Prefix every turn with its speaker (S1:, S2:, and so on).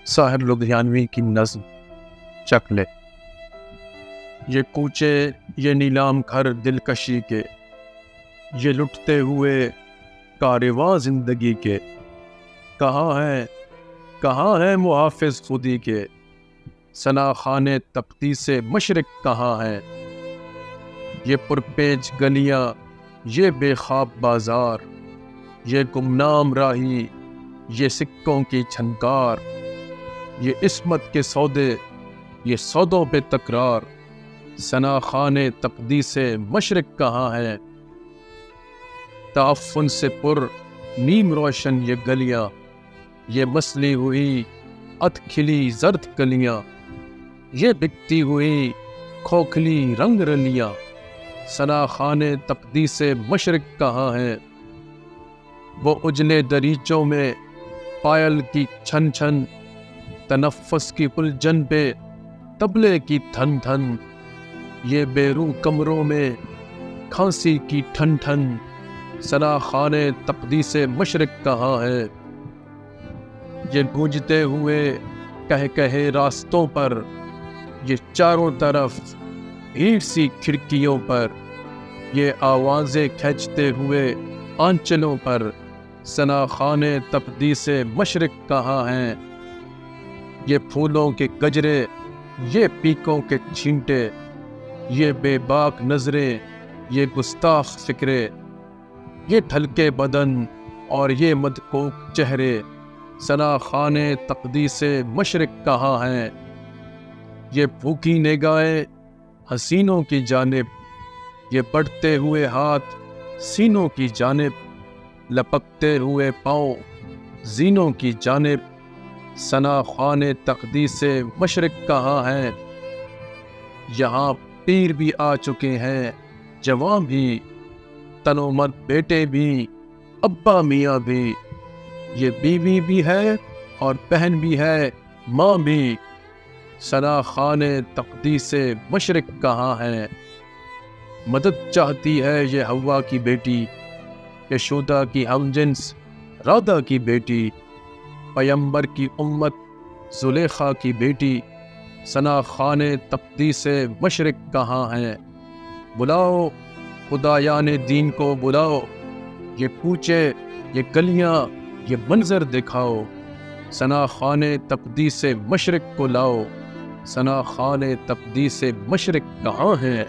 S1: ساحر لدھیانوی کی نظم چکلے۔ یہ کوچے یہ نیلام گھر دلکشی کے، یہ لٹتے ہوئے کارواں زندگی کے، کہاں ہے محافظ خودی کے، ثنا خانے تقدیس مشرق کہاں ہے؟ یہ پرپیچ گلیاں یہ بے خواب بازار، یہ گمنام راہی یہ سکوں کی چھنکار، یہ عصمت کے سودے یہ سودوں پہ تکرار، ثنا خانے تقدیس مشرق کہاں ہے؟ تعفن سے پر نیم روشن یہ گلیاں، یہ مسلی ہوئی اد کھلی زرد کلیاں، یہ بکتی ہوئی کھوکھلی رنگ رلیاں، ثنا خانے تقدیس مشرق کہاں ہے؟ وہ اجلے دریچوں میں پائل کی چھن چھن، تنفس کی الجھن پہ طبلے کی دھن دھن، یہ بیروں کمروں میں کھانسی کی ٹھن ٹھن، ثنا خانے تقدیس مشرق کہاں ہے؟ یہ گونجتے ہوئے کہے راستوں پر، یہ چاروں طرف بھیڑ سی کھڑکیوں پر، یہ آوازیں کھینچتے ہوئے آنچلوں پر، ثنا خانے تقدیس مشرق کہاں ہے؟ یہ پھولوں کے گجرے یہ پیکوں کے چھینٹے، یہ بے باک نظریں یہ گستاخ فکرے، یہ ڈھلکے بدن اور یہ مدکوک چہرے، ثنا خانے تقدیس مشرق کہاں ہے؟ یہ بھوکی نگاہیں حسینوں کی جانب، یہ بڑھتے ہوئے ہاتھ سینوں کی جانب، لپکتے ہوئے پاؤں زینوں کی جانب، ثنا خانے تقدیس مشرق کہاں ہے؟ یہاں پیر بھی آ چکے ہیں جوان بھی، تن و من بیٹے بھی ابا میاں بھی، یہ بیوی بھی ہے اور بہن بھی ہے ماں بھی، ثنا خانے تقدیس مشرق کہاں ہے؟ مدد چاہتی ہے یہ حوا کی بیٹی، یشودا کی ہم جنس رادھا کی بیٹی، پیمبر کی امت زلیخا کی بیٹی، ثنا خانے تقدیس مشرق کہاں ہے؟ بلاؤ خدایان دین کو بلاؤ، یہ کوچے یہ گلیاں یہ منظر دکھاؤ، ثنا خانے تقدیس مشرق کو لاؤ، ثنا خانے تقدیس مشرق کہاں ہے؟